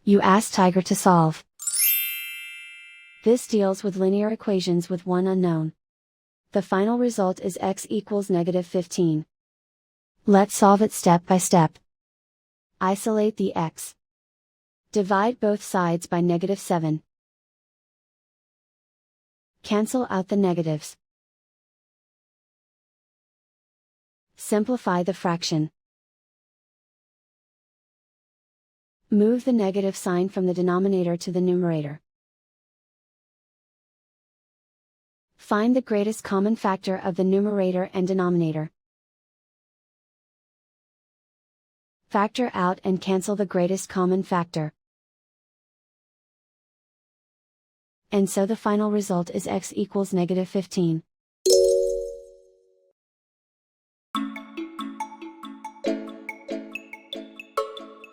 You ask Tiger to solve. This deals with linear equations with one unknown. The final result is x equals -15. Let's solve it step by step. Isolate the x. Divide both sides by -7. Cancel out the negatives. Simplify the fraction. Move the negative sign from the denominator to the numerator. Find the greatest common factor of the numerator and denominator. Factor out and cancel the greatest common factor. And so the final result is x equals -15.